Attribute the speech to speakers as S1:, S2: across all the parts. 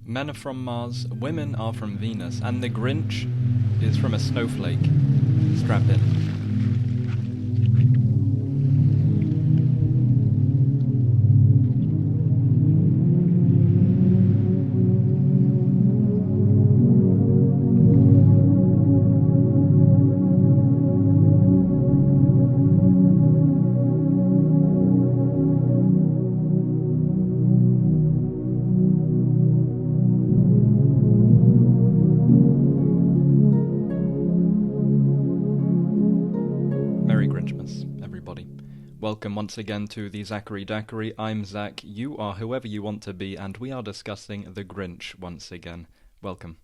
S1: Men are from Mars, women are from Venus, and the Grinch is from a snowflake. Strap in. Welcome once again to the Zachary Daiquiri. I'm Zach, you are whoever you want to be, and we are discussing The Grinch once again. Welcome.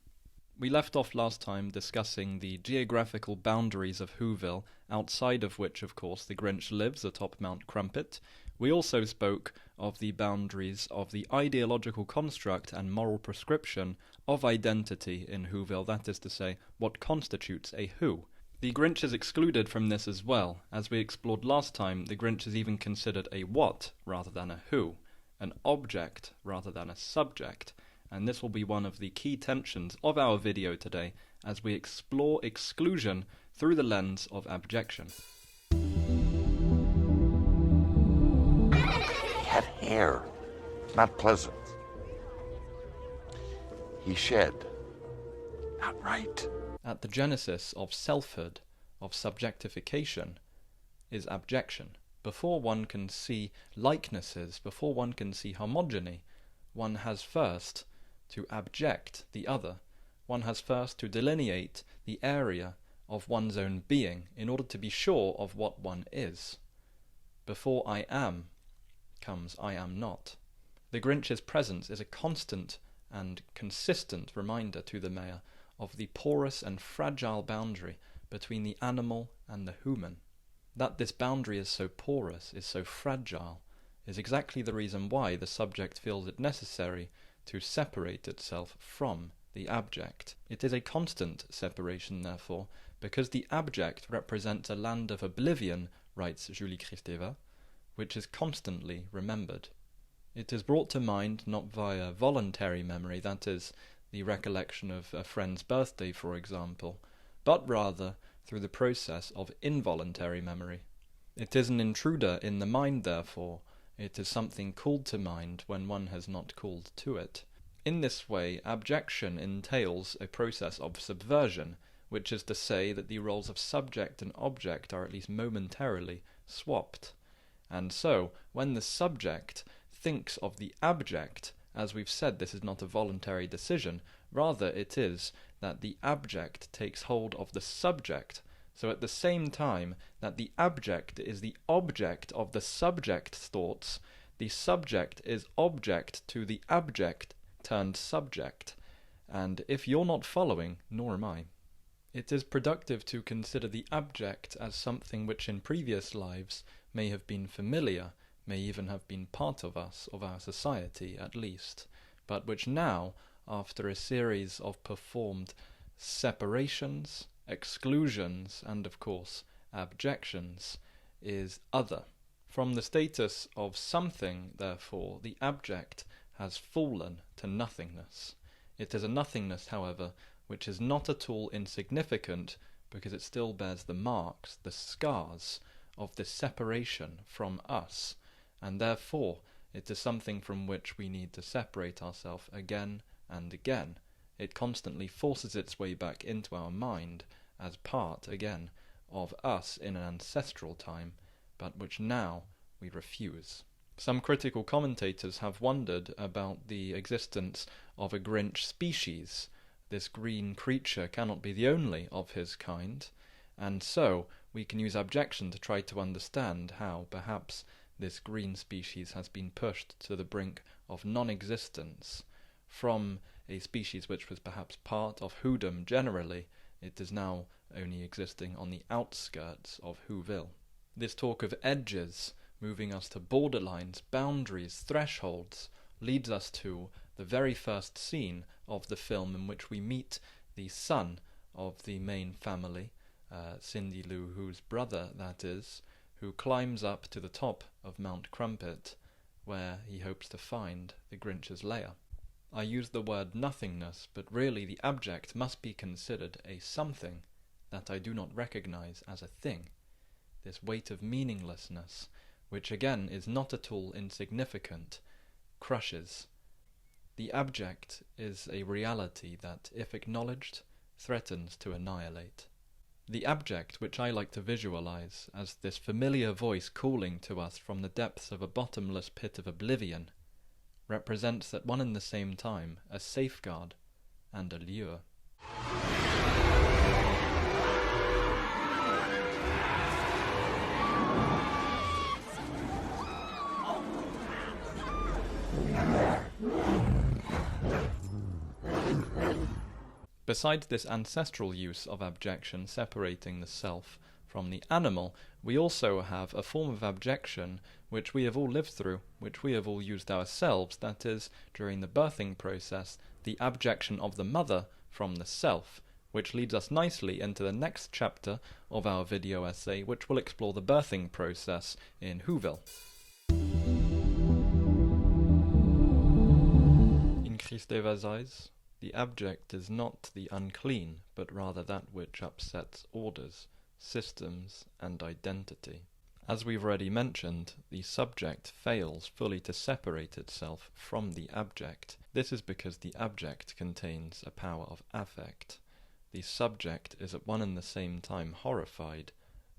S1: We left off last time discussing the geographical boundaries of Whoville, outside of which, of course, the Grinch lives atop Mount Crumpet. We also spoke of the boundaries of the ideological construct and moral prescription of identity in Whoville, that is to say, what constitutes a who. The Grinch is excluded from this as well. As we explored last time, the Grinch is even considered a what rather than a who, an object rather than a subject, and this will be one of the key tensions of our video today as we explore exclusion through the lens of abjection.
S2: He had hair, not pleasant. He shed, not right.
S1: At the genesis of selfhood, of subjectification, is abjection. Before one can see likenesses, before one can see homogeny, one has first to abject the other. One has first to delineate the area of one's own being in order to be sure of what one is. Before I am comes I am not. The Grinch's presence is a constant and consistent reminder to the mayor of the porous and fragile boundary between the animal and the human. That this boundary is so porous, is so fragile, is exactly the reason why the subject feels it necessary to separate itself from the abject. It is a constant separation, therefore, because the abject represents a land of oblivion, writes Julia Kristeva, which is constantly remembered. It is brought to mind not via voluntary memory, that is, the recollection of a friend's birthday, for example, but rather through the process of involuntary memory. It is an intruder in the mind, therefore. It is something called to mind when one has not called to it. In this way, abjection entails a process of subversion, which is to say that the roles of subject and object are at least momentarily swapped. And so, when the subject thinks of the abject, as we've said, this is not a voluntary decision, rather it is that the abject takes hold of the subject, so at the same time that the abject is the object of the subject's thoughts, the subject is object to the abject turned subject, and if you're not following, nor am I. It is productive to consider the abject as something which in previous lives may have been familiar, may even have been part of us, of our society at least, but which now, after a series of performed separations, exclusions, and of course abjections, is other. From the status of something, therefore, the abject has fallen to nothingness. It is a nothingness, however, which is not at all insignificant, because it still bears the marks, the scars, of this separation from us, and therefore it is something from which we need to separate ourselves again and again. It constantly forces its way back into our mind as part, again, of us in an ancestral time, but which now we refuse. Some critical commentators have wondered about the existence of a Grinch species. This green creature cannot be the only of his kind, and so we can use abjection to try to understand how, perhaps, this green species has been pushed to the brink of non-existence. From a species which was perhaps part of whodom generally, it is now only existing on the outskirts of Whoville. This talk of edges, moving us to borderlines, boundaries, thresholds, leads us to the very first scene of the film, in which we meet the son of the main family, Cindy Lou Who's brother, that is, who climbs up to the top of Mount Crumpet, where he hopes to find the Grinch's lair. I use the word nothingness, but really the abject must be considered a something that I do not recognize as a thing, this weight of meaninglessness, which again is not at all insignificant, crushes. The abject is a reality that, if acknowledged, threatens to annihilate. The abject, which I like to visualize as this familiar voice calling to us from the depths of a bottomless pit of oblivion, represents at one and the same time a safeguard and a lure. Besides this ancestral use of abjection separating the self from the animal, we also have a form of abjection which we have all lived through, which we have all used ourselves, that is, during the birthing process, the abjection of the mother from the self, which leads us nicely into the next chapter of our video essay, which will explore the birthing process in Whoville. In Kristeva's eyes, the abject is not the unclean, but rather that which upsets orders, systems, and identity. As we've already mentioned, the subject fails fully to separate itself from the abject. This is because the abject contains a power of affect. The subject is at one and the same time horrified,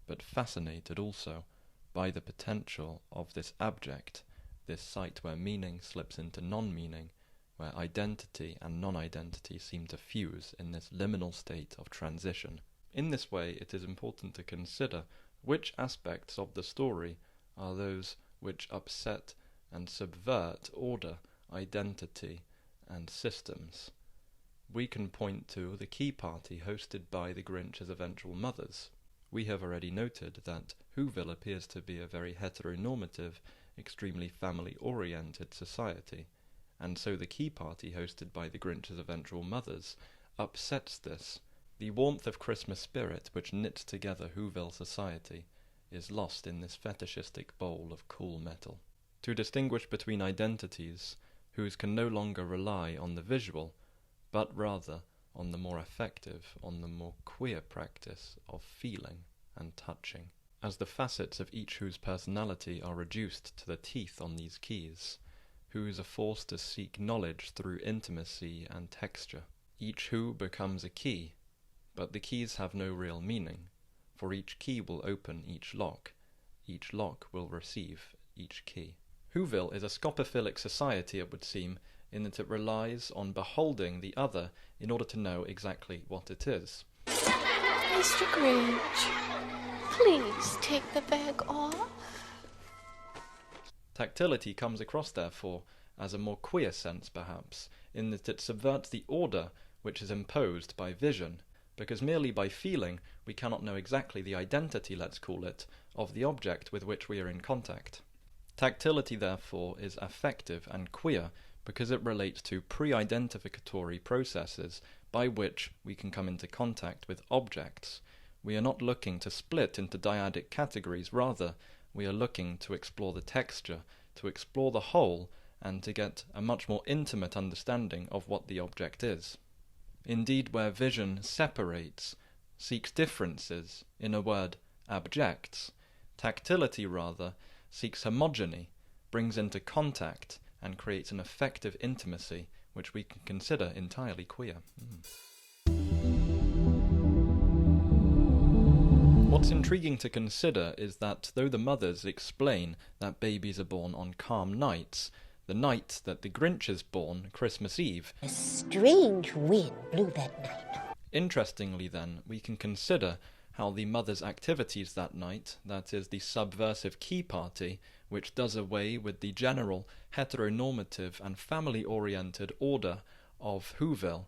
S1: but fascinated also, by the potential of this abject, this site where meaning slips into non-meaning, where identity and non-identity seem to fuse in this liminal state of transition. In this way, it is important to consider which aspects of the story are those which upset and subvert order, identity, and systems. We can point to the key party hosted by the Grinch's eventual mothers. We have already noted that Whoville appears to be a very heteronormative, extremely family-oriented society, and so the key party hosted by the Grinch's eventual mothers upsets this. The warmth of Christmas spirit which knits together Whoville society is lost in this fetishistic bowl of cool metal. To distinguish between identities whose can no longer rely on the visual, but rather on the more effective, on the more queer practice of feeling and touching. As the facets of each whose personality are reduced to the teeth on these keys, whose are forced to seek knowledge through intimacy and texture. Each who becomes a key, but the keys have no real meaning, for each key will open each lock will receive each key. Whoville is a scopophilic society, it would seem, in that it relies on beholding the other in order to know exactly what it is.
S3: Mr. Grinch, please take the bag off.
S1: Tactility comes across, therefore, as a more queer sense, perhaps, in that it subverts the order which is imposed by vision, because merely by feeling we cannot know exactly the identity, let's call it, of the object with which we are in contact. Tactility, therefore, is affective and queer because it relates to pre-identificatory processes by which we can come into contact with objects. We are not looking to split into dyadic categories, rather we are looking to explore the texture, to explore the whole, and to get a much more intimate understanding of what the object is. Indeed, where vision separates, seeks differences, in a word, abjects, tactility, rather, seeks homogeny, brings into contact, and creates an effective intimacy which we can consider entirely queer. What's intriguing to consider is that though the mothers explain that babies are born on calm nights, the night that the Grinch is born, Christmas Eve,
S4: a strange wind blew that night.
S1: Interestingly then, we can consider how the mother's activities that night, that is the subversive key party, which does away with the general heteronormative and family-oriented order of Whoville,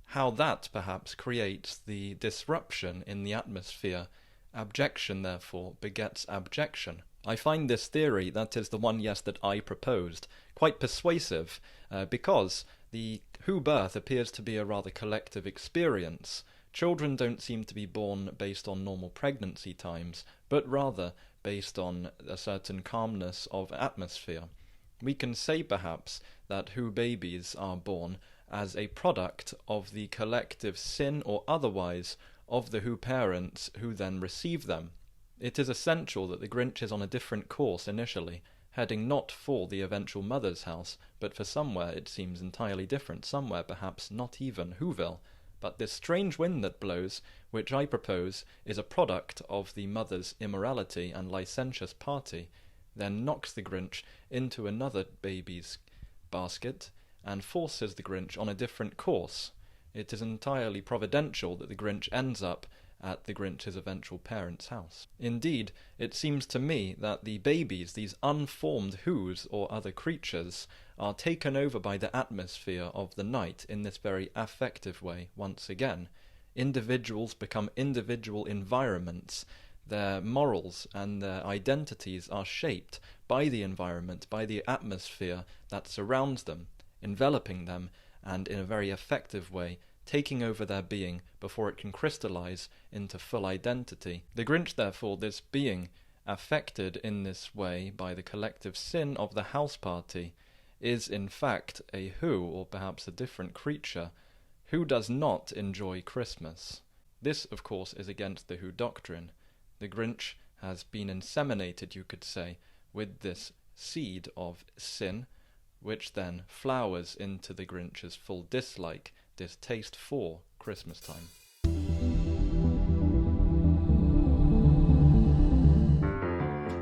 S1: how that perhaps creates the disruption in the atmosphere. Abjection, therefore, begets abjection. I find this theory, that is the one, yes, that I proposed, quite persuasive, because the Who birth appears to be a rather collective experience. Children don't seem to be born based on normal pregnancy times, but rather based on a certain calmness of atmosphere. We can say perhaps that Who babies are born as a product of the collective sin or otherwise of the Who parents who then receive them. It is essential that the Grinch is on a different course initially, heading not for the eventual mother's house, but for somewhere it seems entirely different, somewhere perhaps not even Whoville. But this strange wind that blows, which I propose is a product of the mother's immorality and licentious party, then knocks the Grinch into another baby's basket and forces the Grinch on a different course. It is entirely providential that the Grinch ends up at the Grinch's eventual parents' house. Indeed, it seems to me that the babies, these unformed Whos or other creatures, are taken over by the atmosphere of the night in this very affective way once again. Individuals become individual environments. Their morals and their identities are shaped by the environment, by the atmosphere that surrounds them, enveloping them, and in a very effective way taking over their being before it can crystallize into full identity. The Grinch, therefore, this being affected in this way by the collective sin of the house party, is in fact a Who, or perhaps a different creature, who does not enjoy Christmas. This, of course, is against the Who doctrine. The Grinch has been inseminated, you could say, with this seed of sin, which then flowers into the Grinch's full dislike, distaste for Christmas time.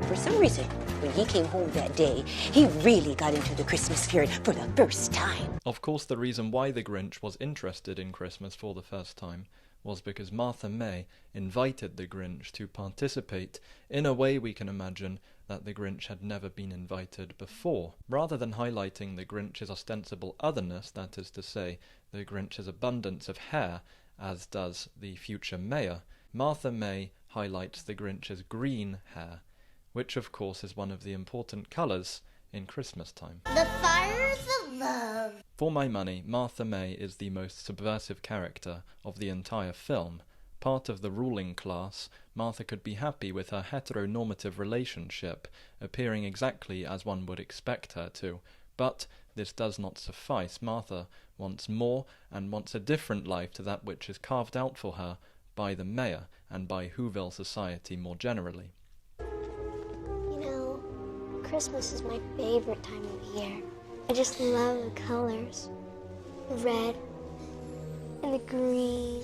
S4: For some reason, when he came home that day, he really got into the Christmas spirit for the first time.
S1: Of course, the reason why the Grinch was interested in Christmas for the first time was because Martha May invited the Grinch to participate in a way we can imagine that the Grinch had never been invited before. Rather than highlighting the Grinch's ostensible otherness, that is to say, the Grinch's abundance of hair, as does the future mayor, Martha May highlights the Grinch's green hair, which of course is one of the important colours in Christmas time.
S5: The fires of love.
S1: For my money, Martha May is the most subversive character of the entire film. Part of the ruling class, Martha could be happy with her heteronormative relationship, appearing exactly as one would expect her to. But this does not suffice. Martha wants more, and wants a different life to that which is carved out for her by the mayor, and by Whoville society more generally.
S3: You know, Christmas is my favorite time of year. I just love the colors. The red and the green.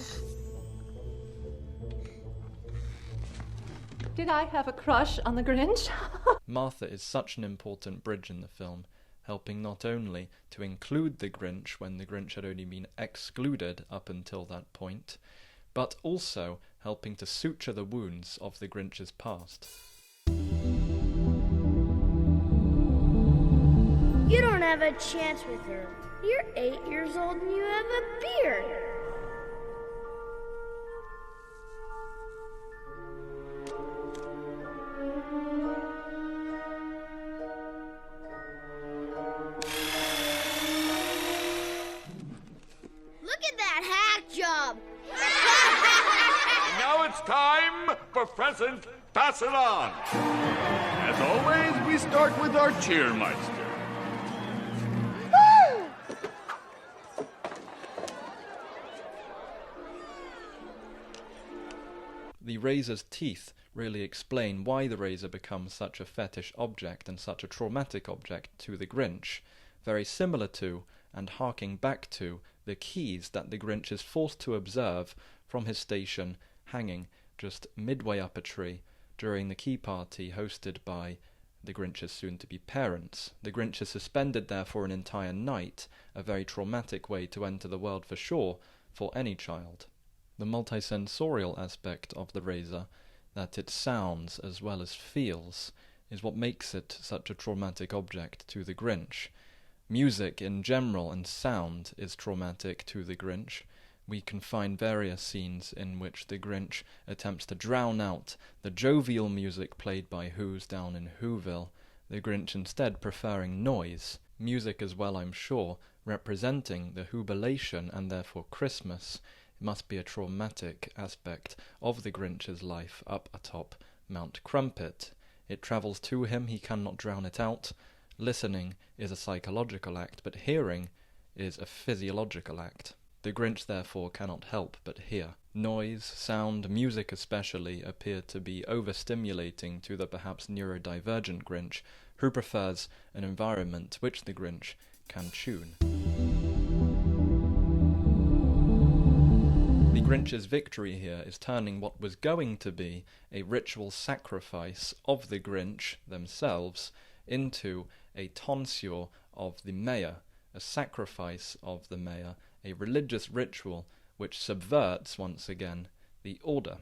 S6: Did I have a crush on the Grinch?
S1: Martha is such an important bridge in the film, helping not only to include the Grinch when the Grinch had only been excluded up until that point, but also helping to suture the wounds of the Grinch's past.
S5: You don't have a chance with her. You're 8 years old and you have a beard. Look at that hack job.
S2: Now it's time for present pass it on.
S7: As always, we start with our cheermeister.
S1: The razor's teeth really explain why the razor becomes such a fetish object and such a traumatic object to the Grinch, very similar to, and harking back to, the keys that the Grinch is forced to observe from his station hanging just midway up a tree during the key party hosted by the Grinch's soon-to-be parents. The Grinch is suspended there for an entire night, a very traumatic way to enter the world for sure, for any child. The multisensorial aspect of the razor, that it sounds as well as feels, is what makes it such a traumatic object to the Grinch. Music in general and sound is traumatic to the Grinch. We can find various scenes in which the Grinch attempts to drown out the jovial music played by Whos down in Whoville, the Grinch instead preferring noise. Music as well, I'm sure, representing the Whobilation and therefore Christmas. It must be a traumatic aspect of the Grinch's life up atop Mount Crumpet. It travels to him, he cannot drown it out. Listening is a psychological act, but hearing is a physiological act. The Grinch therefore cannot help but hear. Noise, sound, music especially, appear to be overstimulating to the perhaps neurodivergent Grinch, who prefers an environment which the Grinch can tune. The Grinch's victory here is turning what was going to be a ritual sacrifice of the Grinch themselves into a tonsure of the mayor, a sacrifice of the mayor, a religious ritual which subverts, once again, the order.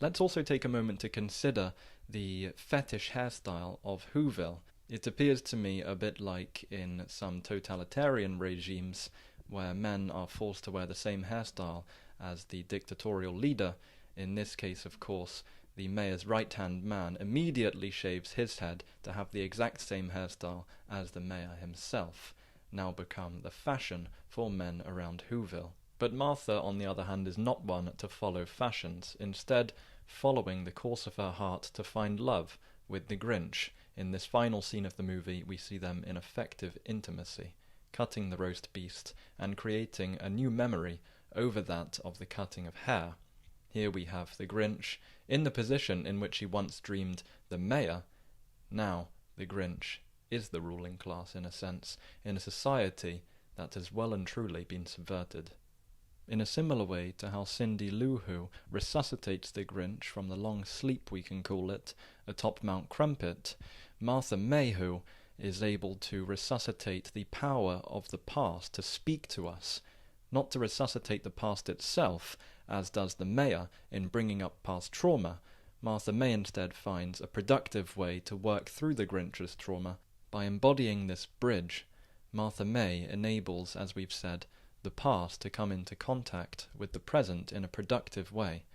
S1: Let's also take a moment to consider the fetish hairstyle of Whoville. It appears to me a bit like in some totalitarian regimes where men are forced to wear the same hairstyle as the dictatorial leader. In this case, of course, the mayor's right-hand man immediately shaves his head to have the exact same hairstyle as the mayor himself, now become the fashion for men around Whoville. But Martha, on the other hand, is not one to follow fashions, instead following the course of her heart to find love with the Grinch. In this final scene of the movie, we see them in effective intimacy, cutting the roast beast and creating a new memory over that of the cutting of hair. Here we have the Grinch in the position in which he once dreamed the mayor. Now the Grinch is the ruling class, in a sense, in a society that has well and truly been subverted. In a similar way to how Cindy Lou Who resuscitates the Grinch from the long sleep, we can call it, atop Mount Crumpet, Martha Mayhew is able to resuscitate the power of the past to speak to us, not to resuscitate the past itself, as does the mayor in bringing up past trauma. Martha May instead finds a productive way to work through the Grinch's trauma. By embodying this bridge, Martha May enables, as we've said, the past to come into contact with the present in a productive way.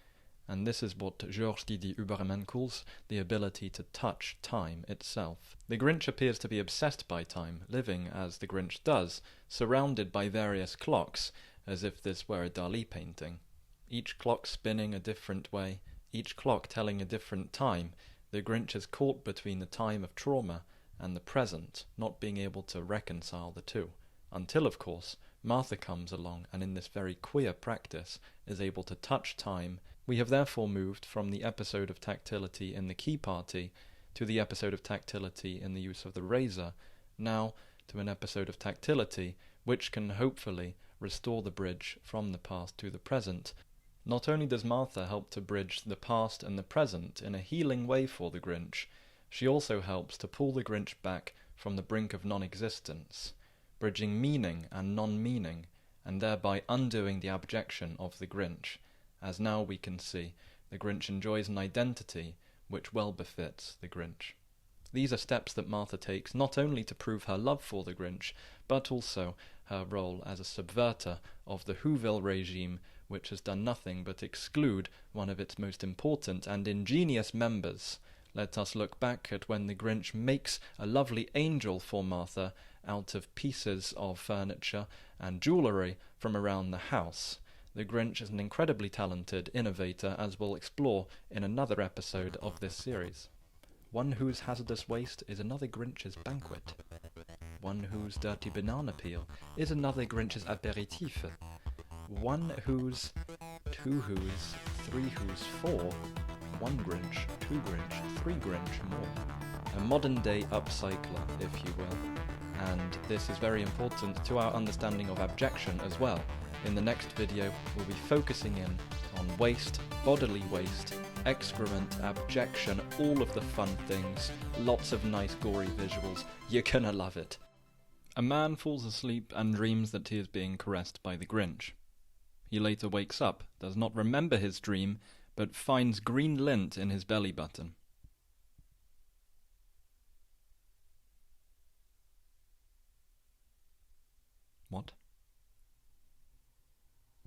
S1: And this is what Georges Didi-Huberman calls the ability to touch time itself. The Grinch appears to be obsessed by time, living, as the Grinch does, surrounded by various clocks, as if this were a Dali painting. Each clock spinning a different way, each clock telling a different time. The Grinch is caught between the time of trauma and the present, not being able to reconcile the two. Until, of course, Martha comes along and in this very queer practice is able to touch time. We have therefore moved from the episode of tactility in the Key Party to the episode of tactility in the use of the razor, now to an episode of tactility which can hopefully restore the bridge from the past to the present. Not only does Martha help to bridge the past and the present in a healing way for the Grinch, she also helps to pull the Grinch back from the brink of non-existence, bridging meaning and non-meaning, and thereby undoing the abjection of the Grinch, as now we can see the Grinch enjoys an identity which well befits the Grinch. These are steps that Martha takes not only to prove her love for the Grinch, but also her role as a subverter of the Whoville regime, which has done nothing but exclude one of its most important and ingenious members. Let us look back at when the Grinch makes a lovely angel for Martha out of pieces of furniture and jewellery from around the house. The Grinch is an incredibly talented innovator, as we'll explore in another episode of this series. One whose hazardous waste is another Grinch's banquet. One whose dirty banana peel is another Grinch's apéritif. One whose, two whose, three whose, four, one Grinch, two Grinch, three Grinch more. A modern-day upcycler, if you will. And this is very important to our understanding of abjection as well. In the next video, we'll be focusing in on waste, bodily waste, excrement, abjection, all of the fun things, lots of nice gory visuals. You're gonna love it. A man falls asleep and dreams that he is being caressed by the Grinch. He later wakes up, does not remember his dream, but finds green lint in his belly button. What?